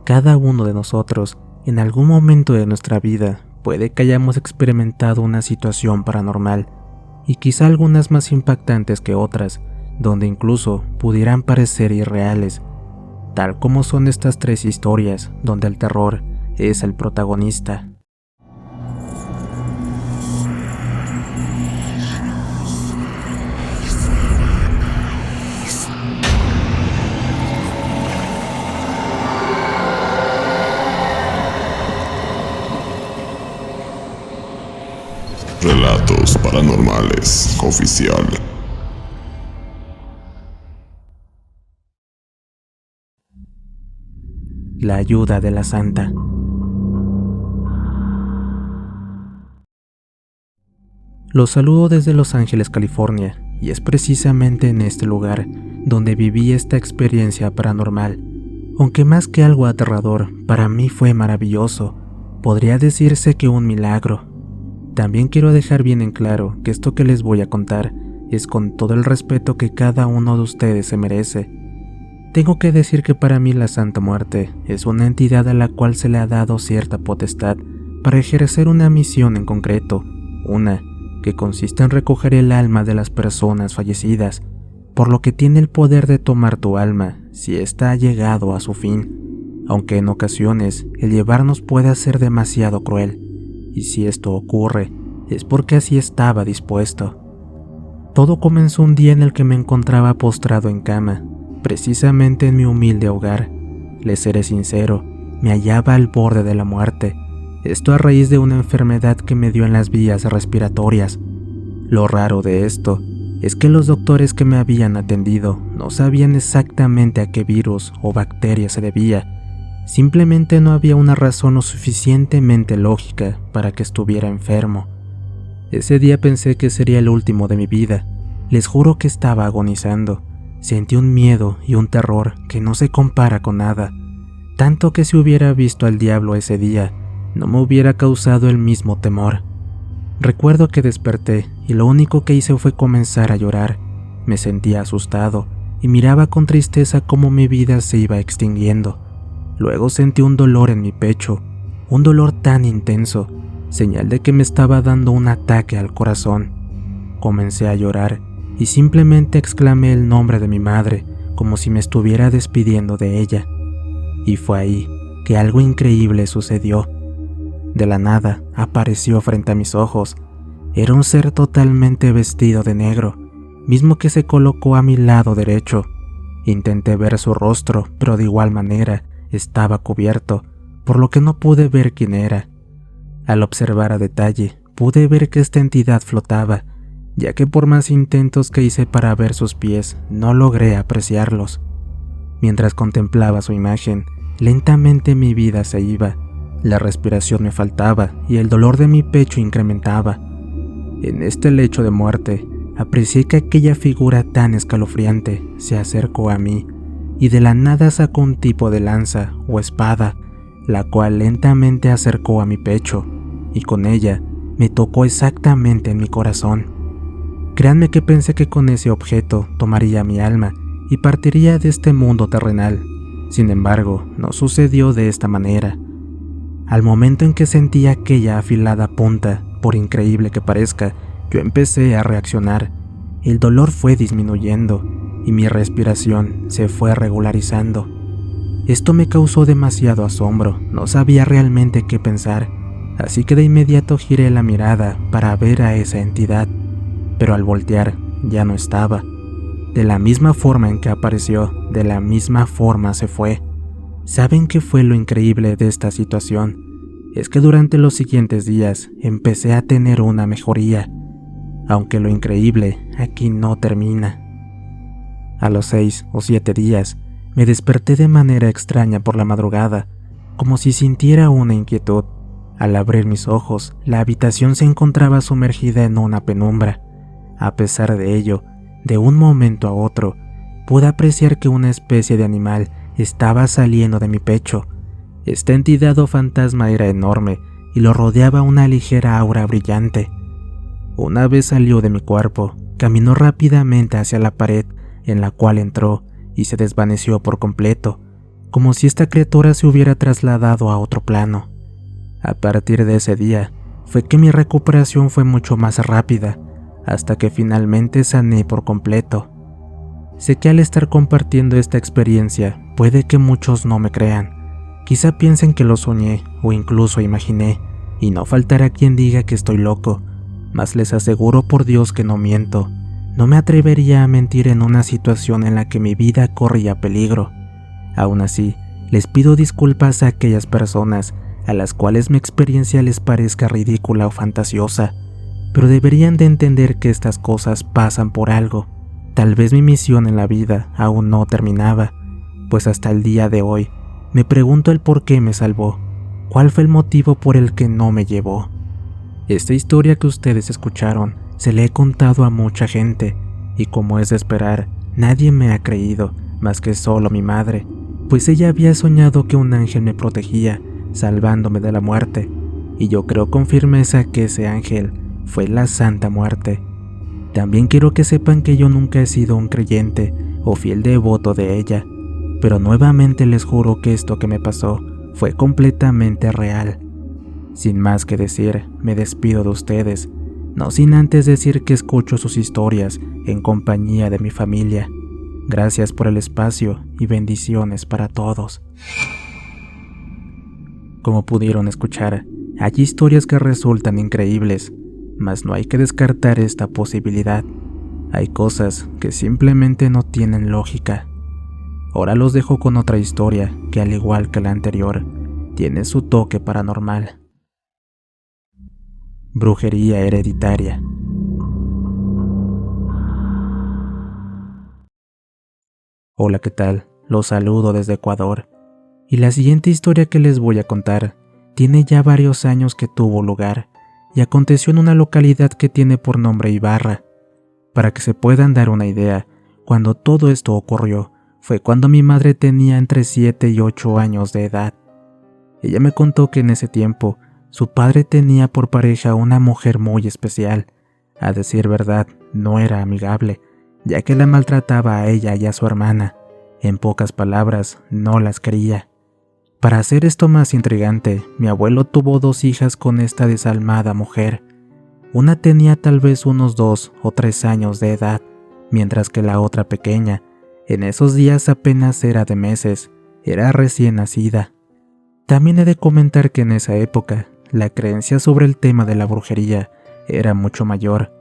Cada uno de nosotros, en algún momento de nuestra vida, puede que hayamos experimentado una situación paranormal, y quizá algunas más impactantes que otras, donde incluso pudieran parecer irreales, tal como son estas 3 historias donde el terror es el protagonista. Relatos Paranormales Oficial. La ayuda de la Santa. Los saludo desde Los Ángeles, California, y es precisamente en este lugar donde viví esta experiencia paranormal. Aunque más que algo aterrador, para mí fue maravilloso. Podría decirse que un milagro. También quiero dejar bien en claro que esto que les voy a contar es con todo el respeto que cada uno de ustedes se merece. Tengo que decir que para mí la Santa Muerte es una entidad a la cual se le ha dado cierta potestad para ejercer una misión en concreto, una que consiste en recoger el alma de las personas fallecidas, por lo que tiene el poder de tomar tu alma si ésta ha llegado a su fin, aunque en ocasiones el llevarnos puede ser demasiado cruel, y si esto ocurre es porque así estaba dispuesto. Todo comenzó un día en el que me encontraba postrado en cama, precisamente en mi humilde hogar. Les seré sincero, me hallaba al borde de la muerte, esto a raíz de una enfermedad que me dio en las vías respiratorias. Lo raro de esto es que los doctores que me habían atendido no sabían exactamente a qué virus o bacteria se debía. Simplemente no había una razón lo suficientemente lógica para que estuviera enfermo. Ese día pensé que sería el último de mi vida. Les juro que estaba agonizando. Sentí un miedo y un terror que no se compara con nada. Tanto que si hubiera visto al diablo ese día, no me hubiera causado el mismo temor. Recuerdo que desperté y lo único que hice fue comenzar a llorar. Me sentía asustado y miraba con tristeza cómo mi vida se iba extinguiendo. Luego sentí un dolor en mi pecho, un dolor tan intenso, señal de que me estaba dando un ataque al corazón. Comencé a llorar y simplemente exclamé el nombre de mi madre, como si me estuviera despidiendo de ella. Y fue ahí que algo increíble sucedió. De la nada apareció frente a mis ojos. Era un ser totalmente vestido de negro, mismo que se colocó a mi lado derecho. Intenté ver su rostro, pero de igual manera estaba cubierto, por lo que no pude ver quién era. Al observar a detalle, pude ver que esta entidad flotaba, ya que por más intentos que hice para ver sus pies, no logré apreciarlos. Mientras contemplaba su imagen, lentamente mi vida se iba, la respiración me faltaba y el dolor de mi pecho incrementaba. En este lecho de muerte, aprecié que aquella figura tan escalofriante se acercó a mí, y de la nada sacó un tipo de lanza o espada, la cual lentamente acercó a mi pecho, y con ella me tocó exactamente en mi corazón. Créanme que pensé que con ese objeto tomaría mi alma y partiría de este mundo terrenal. Sin embargo, no sucedió de esta manera. Al momento en que sentí aquella afilada punta, por increíble que parezca, yo empecé a reaccionar. El dolor fue disminuyendo y mi respiración se fue regularizando. Esto me causó demasiado asombro, no sabía realmente qué pensar, así que de inmediato giré la mirada para ver a esa entidad, pero al voltear ya no estaba. De la misma forma en que apareció, de la misma forma se fue. ¿Saben qué fue lo increíble de esta situación? Es que durante los siguientes días empecé a tener una mejoría, aunque lo increíble aquí no termina. A los 6 o 7 días, me desperté de manera extraña por la madrugada, como si sintiera una inquietud. Al abrir mis ojos, la habitación se encontraba sumergida en una penumbra. A pesar de ello, de un momento a otro, pude apreciar que una especie de animal estaba saliendo de mi pecho. Esta entidad o fantasma era enorme y lo rodeaba una ligera aura brillante. Una vez salió de mi cuerpo, caminó rápidamente hacia la pared en la cual entró y se desvaneció por completo. como si esta criatura se hubiera trasladado a otro plano. A partir de ese día, fue que mi recuperación fue mucho más rápida, hasta que finalmente sané por completo. Sé que al estar compartiendo esta experiencia, puede que muchos no me crean. Quizá piensen que lo soñé o incluso imaginé, y no faltará quien diga que estoy loco, mas les aseguro por Dios que no miento. No me atrevería a mentir en una situación en la que mi vida corría peligro. Aún así, les pido disculpas a aquellas personas a las cuales mi experiencia les parezca ridícula o fantasiosa, pero deberían de entender que estas cosas pasan por algo. Tal vez mi misión en la vida aún no terminaba, pues hasta el día de hoy me pregunto el por qué me salvó, cuál fue el motivo por el que no me llevó. Esta historia que ustedes escucharon se le he contado a mucha gente, y como es de esperar, nadie me ha creído, más que solo mi madre, pues ella había soñado que un ángel me protegía, salvándome de la muerte, y yo creo con firmeza que ese ángel fue la Santa Muerte. También quiero que sepan que yo nunca he sido un creyente o fiel devoto de ella, pero nuevamente les juro que esto que me pasó fue completamente real. Sin más que decir, me despido de ustedes, no sin antes decir que escucho sus historias en compañía de mi familia. Gracias por el espacio y bendiciones para todos. Como pudieron escuchar, hay historias que resultan increíbles, mas no hay que descartar esta posibilidad. Hay cosas que simplemente no tienen lógica. Ahora los dejo con otra historia que, al igual que la anterior, tiene su toque paranormal. Brujería hereditaria. Hola, ¿qué tal? Los saludo desde Ecuador. Y la siguiente historia que les voy a contar tiene ya varios años que tuvo lugar y aconteció en una localidad que tiene por nombre Ibarra. Para que se puedan dar una idea, cuando todo esto ocurrió, fue cuando mi madre tenía entre 7 y 8 años de edad. Ella me contó que en ese tiempo, su padre tenía por pareja una mujer muy especial. A decir verdad, no era amigable, ya que la maltrataba a ella y a su hermana. En pocas palabras, no las quería. Para hacer esto más intrigante, mi abuelo tuvo 2 hijas con esta desalmada mujer. Una tenía tal vez unos 2 o 3 años de edad, mientras que la otra pequeña, en esos días apenas era de meses, era recién nacida. También he de comentar que en esa época, la creencia sobre el tema de la brujería era mucho mayor.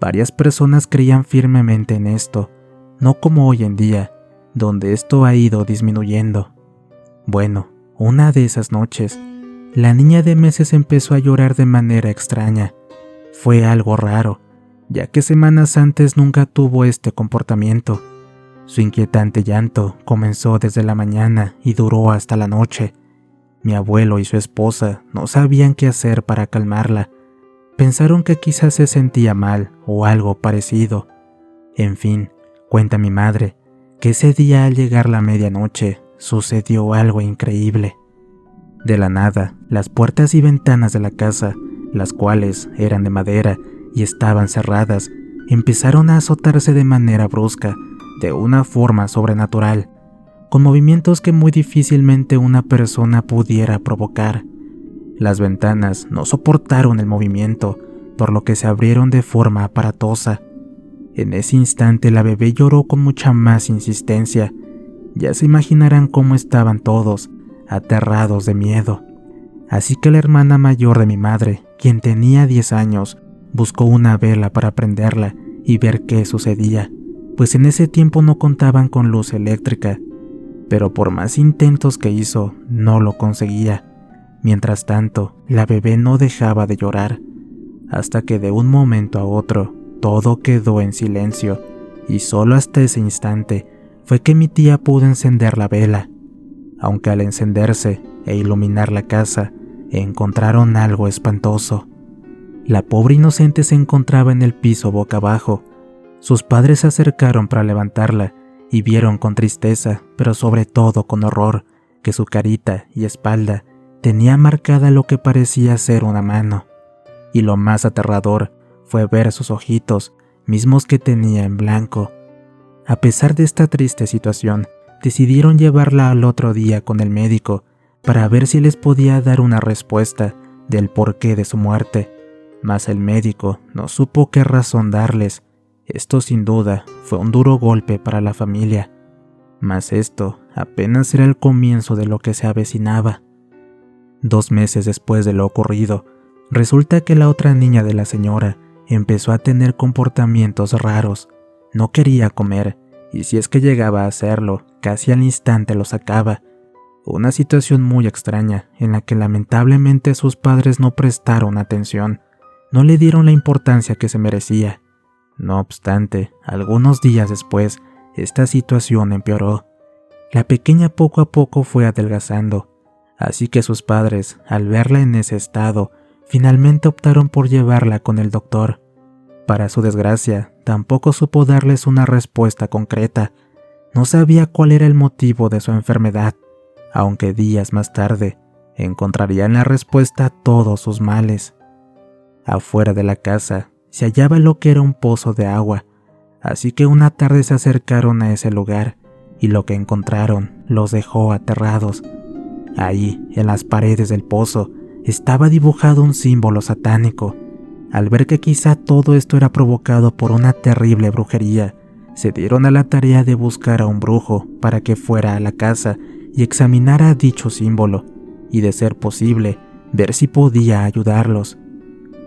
Varias personas creían firmemente en esto, no como hoy en día, donde esto ha ido disminuyendo. Bueno, una de esas noches, la niña de meses empezó a llorar de manera extraña. Fue algo raro, ya que semanas antes nunca tuvo este comportamiento. Su inquietante llanto comenzó desde la mañana y duró hasta la noche. Mi abuelo y su esposa no sabían qué hacer para calmarla. Pensaron que quizás se sentía mal o algo parecido. En fin, cuenta mi madre, que ese día al llegar la medianoche sucedió algo increíble. De la nada, las puertas y ventanas de la casa, las cuales eran de madera y estaban cerradas, empezaron a azotarse de manera brusca, de una forma sobrenatural, con movimientos que muy difícilmente una persona pudiera provocar. Las ventanas no soportaron el movimiento, por lo que se abrieron de forma aparatosa. En ese instante la bebé lloró con mucha más insistencia. Ya se imaginarán cómo estaban todos, aterrados de miedo. Así que la hermana mayor de mi madre, quien tenía 10 años, buscó una vela para prenderla y ver qué sucedía, pues en ese tiempo no contaban con luz eléctrica. Pero por más intentos que hizo, no lo conseguía. Mientras tanto, la bebé no dejaba de llorar, hasta que de un momento a otro, todo quedó en silencio, y solo hasta ese instante fue que mi tía pudo encender la vela. Aunque al encenderse e iluminar la casa, encontraron algo espantoso. La pobre inocente se encontraba en el piso boca abajo. Sus padres se acercaron para levantarla y vieron con tristeza, pero sobre todo con horror, que su carita y espalda tenía marcada lo que parecía ser una mano. Y lo más aterrador fue ver sus ojitos, mismos que tenía en blanco. A pesar de esta triste situación, decidieron llevarla al otro día con el médico para ver si les podía dar una respuesta del porqué de su muerte, mas el médico no supo qué razón darles. Esto sin duda fue un duro golpe para la familia, mas esto apenas era el comienzo de lo que se avecinaba. 2 meses después de lo ocurrido, resulta que la otra niña de la señora empezó a tener comportamientos raros. No quería comer, y si es que llegaba a hacerlo, casi al instante lo sacaba. Una situación muy extraña en la que lamentablemente sus padres no prestaron atención, no le dieron la importancia que se merecía. No obstante, algunos días después, esta situación empeoró. La pequeña poco a poco fue adelgazando, así que sus padres, al verla en ese estado, finalmente optaron por llevarla con el doctor. Para su desgracia, tampoco supo darles una respuesta concreta. No sabía cuál era el motivo de su enfermedad, aunque días más tarde encontrarían la respuesta a todos sus males. Afuera de la casa se hallaba lo que era un pozo de agua, así que una tarde se acercaron a ese lugar y lo que encontraron los dejó aterrados. Ahí, en las paredes del pozo, estaba dibujado un símbolo satánico. Al ver que quizá todo esto era provocado por una terrible brujería, se dieron a la tarea de buscar a un brujo para que fuera a la casa y examinara dicho símbolo, y de ser posible, ver si podía ayudarlos.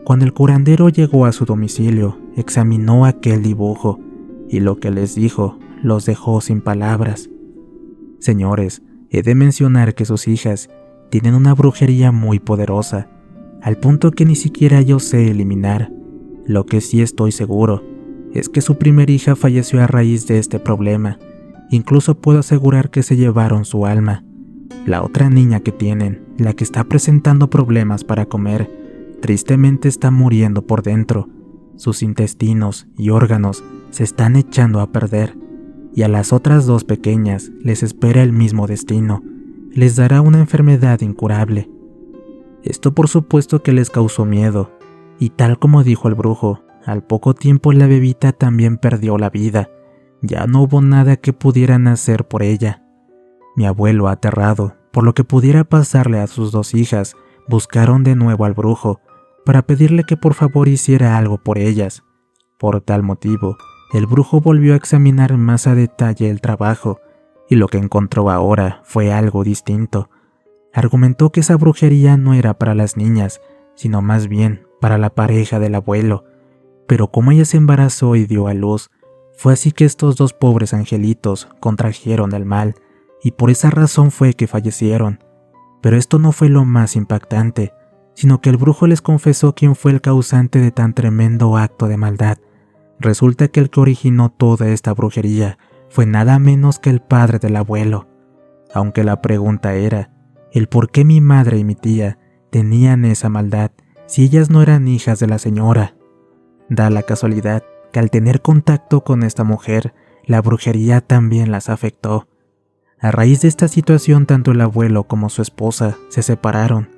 Cuando el curandero llegó a su domicilio, examinó aquel dibujo, y lo que les dijo los dejó sin palabras. Señores, he de mencionar que sus hijas tienen una brujería muy poderosa, al punto que ni siquiera yo sé eliminar. Lo que sí estoy seguro es que su primera hija falleció a raíz de este problema. Incluso puedo asegurar que se llevaron su alma. La otra niña que tienen, la que está presentando problemas para comer, tristemente está muriendo por dentro. Sus intestinos y órganos se están echando a perder. Y a las otras 2 pequeñas les espera el mismo destino. Les dará una enfermedad incurable. Esto por supuesto que les causó miedo, y tal como dijo el brujo, al poco tiempo la bebita también perdió la vida. Ya no hubo nada que pudieran hacer por ella. Mi abuelo, aterrado por lo que pudiera pasarle a sus 2 hijas, buscaron de nuevo al brujo para pedirle que por favor hiciera algo por ellas. Por tal motivo, el brujo volvió a examinar más a detalle el trabajo, y lo que encontró ahora fue algo distinto. Argumentó que esa brujería no era para las niñas, sino más bien para la pareja del abuelo, pero como ella se embarazó y dio a luz, fue así que estos 2 pobres angelitos contrajeron el mal, y por esa razón fue que fallecieron. Pero esto no fue lo más impactante, sino que el brujo les confesó quién fue el causante de tan tremendo acto de maldad. Resulta que el que originó toda esta brujería fue nada menos que el padre del abuelo. Aunque la pregunta era, el por qué mi madre y mi tía tenían esa maldad si ellas no eran hijas de la señora. Da la casualidad que al tener contacto con esta mujer, la brujería también las afectó. A raíz de esta situación, tanto el abuelo como su esposa se separaron.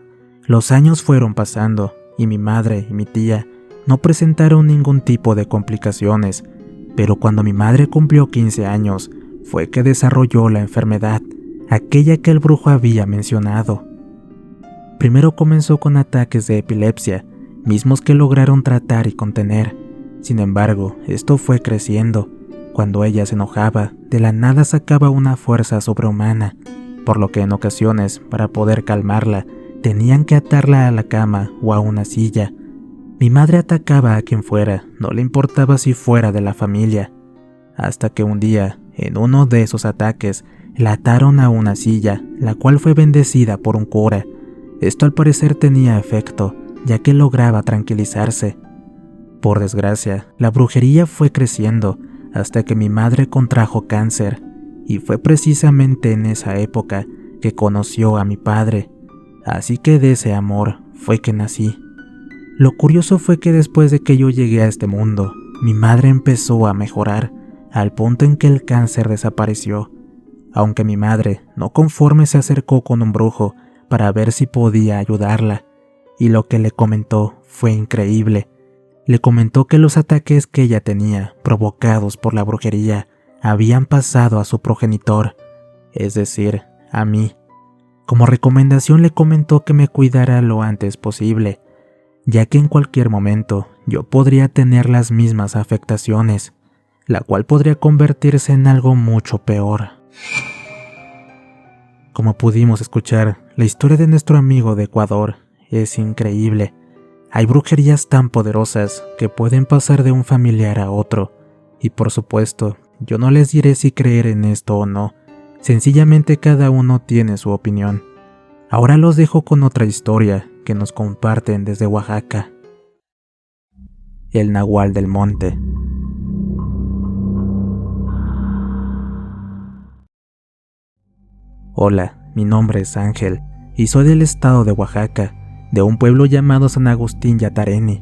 Los años fueron pasando y mi madre y mi tía no presentaron ningún tipo de complicaciones, pero cuando mi madre cumplió 15 años, fue que desarrolló la enfermedad, aquella que el brujo había mencionado. Primero comenzó con ataques de epilepsia, mismos que lograron tratar y contener. Sin embargo, esto fue creciendo. Cuando ella se enojaba, de la nada sacaba una fuerza sobrehumana, por lo que en ocasiones, para poder calmarla, tenían que atarla a la cama o a una silla. Mi madre atacaba a quien fuera, no le importaba si fuera de la familia, hasta que un día, en uno de esos ataques, la ataron a una silla, la cual fue bendecida por un cura. Esto al parecer tenía efecto, ya que lograba tranquilizarse. Por desgracia, la brujería fue creciendo hasta que mi madre contrajo cáncer, y fue precisamente en esa época que conoció a mi padre, así que de ese amor fue que nací. Lo curioso fue que después de que yo llegué a este mundo, mi madre empezó a mejorar, al punto en que el cáncer desapareció, aunque mi madre, no conforme, se acercó con un brujo para ver si podía ayudarla, y lo que le comentó fue increíble. Le comentó que los ataques que ella tenía, provocados por la brujería, habían pasado a su progenitor, es decir, a mí. Como recomendación le comentó que me cuidara lo antes posible, ya que en cualquier momento yo podría tener las mismas afectaciones, la cual podría convertirse en algo mucho peor. Como pudimos escuchar, la historia de nuestro amigo de Ecuador es increíble. Hay brujerías tan poderosas que pueden pasar de un familiar a otro, y por supuesto, yo no les diré si creer en esto o no, sencillamente cada uno tiene su opinión. Ahora los dejo con otra historia que nos comparten desde Oaxaca. El Nahual del Monte. Hola, mi nombre es Ángel y soy del estado de Oaxaca, de un pueblo llamado San Agustín Yatareni.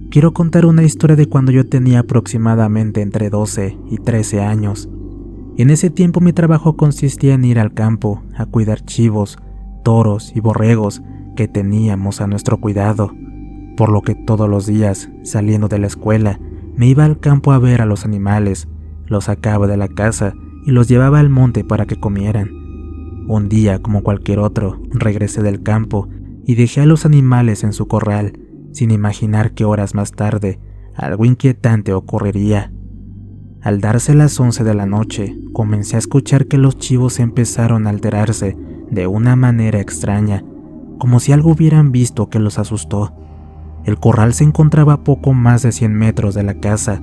Quiero contar una historia de cuando yo tenía aproximadamente entre 12 y 13 años. En ese tiempo mi trabajo consistía en ir al campo a cuidar chivos, toros y borregos que teníamos a nuestro cuidado, por lo que todos los días, saliendo de la escuela, me iba al campo a ver a los animales, los sacaba de la casa y los llevaba al monte para que comieran. Un día, como cualquier otro, regresé del campo y dejé a los animales en su corral, sin imaginar que horas más tarde algo inquietante ocurriría. Al darse las 11 de la noche, comencé a escuchar que los chivos empezaron a alterarse de una manera extraña, como si algo hubieran visto que los asustó. El corral se encontraba a poco más de 100 metros de la casa,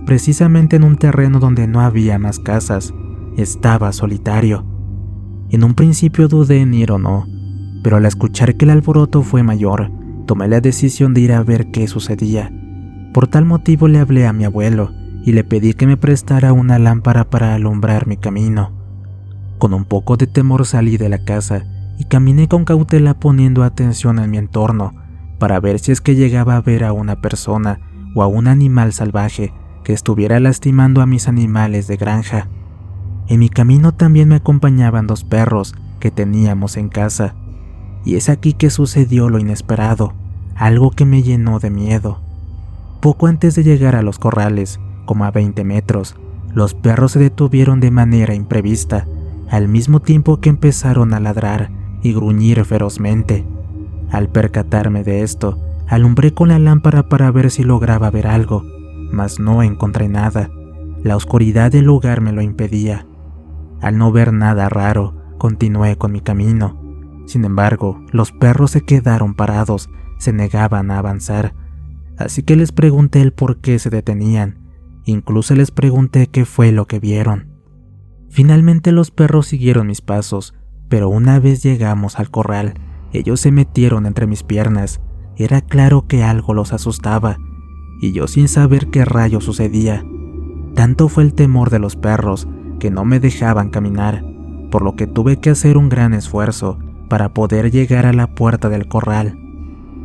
precisamente en un terreno donde no había más casas. Estaba solitario. En un principio dudé en ir o no, pero al escuchar que el alboroto fue mayor, tomé la decisión de ir a ver qué sucedía. Por tal motivo le hablé a mi abuelo y le pedí que me prestara una lámpara para alumbrar mi camino. Con un poco de temor salí de la casa y caminé con cautela poniendo atención en mi entorno para ver si es que llegaba a ver a una persona o a un animal salvaje que estuviera lastimando a mis animales de granja. En mi camino también me acompañaban 2 perros que teníamos en casa, y es aquí que sucedió lo inesperado, algo que me llenó de miedo. Poco antes de llegar a los corrales, como a 20 metros, los perros se detuvieron de manera imprevista, al mismo tiempo que empezaron a ladrar y gruñir ferozmente. Al percatarme de esto, alumbré con la lámpara para ver si lograba ver algo, mas no encontré nada. La oscuridad del lugar me lo impedía. Al no ver nada raro, continué con mi camino. Sin embargo, los perros se quedaron parados, se negaban a avanzar. Así que les pregunté el por qué se detenían. Incluso les pregunté qué fue lo que vieron. Finalmente los perros siguieron mis pasos, pero una vez llegamos al corral, ellos se metieron entre mis piernas. Era claro que algo los asustaba, y yo sin saber qué rayos sucedía. Tanto fue el temor de los perros que no me dejaban caminar, por lo que tuve que hacer un gran esfuerzo para poder llegar a la puerta del corral.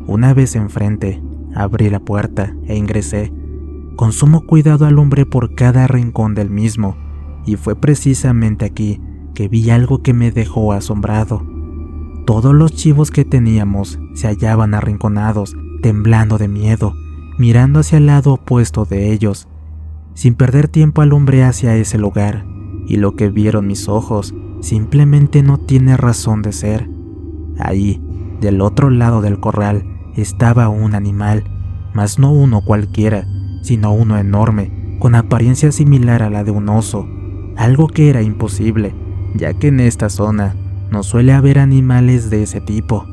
Una vez enfrente, abrí la puerta e ingresé. Con sumo cuidado alumbré por cada rincón del mismo, y fue precisamente aquí que vi algo que me dejó asombrado. Todos los chivos que teníamos se hallaban arrinconados, temblando de miedo, mirando hacia el lado opuesto de ellos. Sin perder tiempo alumbré hacia ese lugar, y lo que vieron mis ojos simplemente no tiene razón de ser. Ahí, del otro lado del corral, estaba un animal, mas no uno cualquiera, sino uno enorme, con apariencia similar a la de un oso, algo que era imposible, ya que en esta zona no suele haber animales de ese tipo.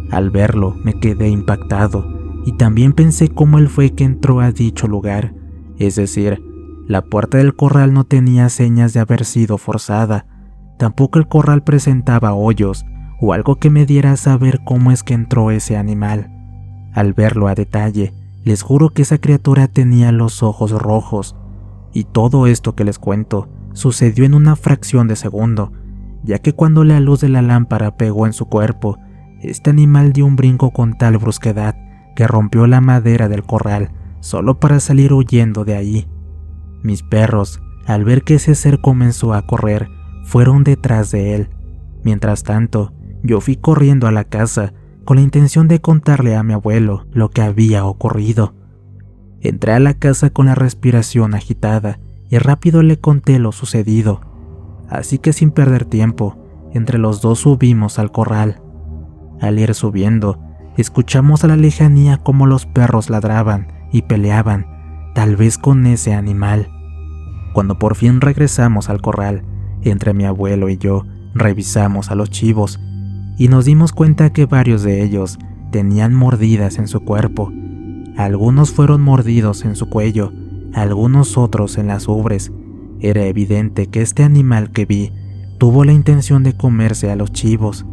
Al verlo me quedé impactado, y también pensé cómo él fue que entró a dicho lugar, es decir, la puerta del corral no tenía señas de haber sido forzada, tampoco el corral presentaba hoyos o algo que me diera a saber cómo es que entró ese animal. Al verlo a detalle, les juro que esa criatura tenía los ojos rojos, y todo esto que les cuento sucedió en una fracción de segundo, ya que cuando la luz de la lámpara pegó en su cuerpo, este animal dio un brinco con tal brusquedad que rompió la madera del corral solo para salir huyendo de ahí. Mis perros, al ver que ese ser comenzó a correr, fueron detrás de él. Mientras tanto, yo fui corriendo a la casa con la intención de contarle a mi abuelo lo que había ocurrido. Entré a la casa con la respiración agitada y rápido le conté lo sucedido. así que sin perder tiempo, entre los dos subimos al corral. Al ir subiendo, escuchamos a la lejanía cómo los perros ladraban y peleaban, tal vez con ese animal. Cuando por fin regresamos al corral, entre mi abuelo y yo revisamos a los chivos y nos dimos cuenta que varios de ellos tenían mordidas en su cuerpo. Algunos fueron mordidos en su cuello, algunos otros en las ubres. Era evidente que este animal que vi tuvo la intención de comerse a los chivos.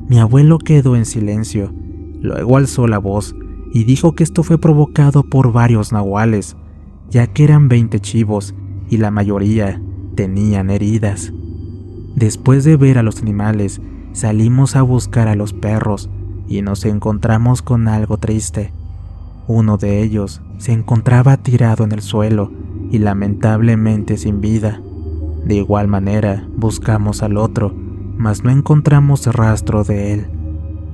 Mi abuelo quedó en silencio, luego alzó la voz y dijo que esto fue provocado por varios nahuales, ya que eran 20 chivos y la mayoría tenían heridas. Después de ver a los animales, salimos a buscar a los perros y nos encontramos con algo triste. Uno de ellos se encontraba tirado en el suelo y lamentablemente sin vida. De igual manera, buscamos al otro, mas no encontramos rastro de él.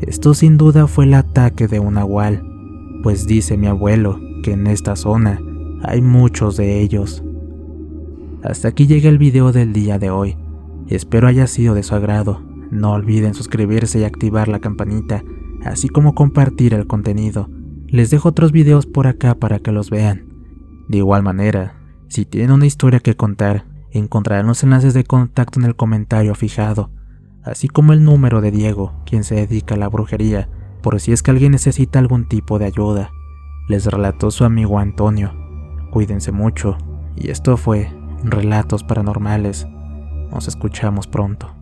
Esto sin duda fue el ataque de un nahual, pues dice mi abuelo que en esta zona hay muchos de ellos. Hasta aquí llega el video del día de hoy. Espero haya sido de su agrado. No olviden suscribirse y activar la campanita, así como compartir el contenido. Les dejo otros videos por acá para que los vean. De igual manera, si tienen una historia que contar, encontrarán los enlaces de contacto en el comentario fijado, así como el número de Diego, quien se dedica a la brujería, por si es que alguien necesita algún tipo de ayuda. Les relató su amigo Antonio. Cuídense mucho, y esto fue Relatos Paranormales. Nos escuchamos pronto.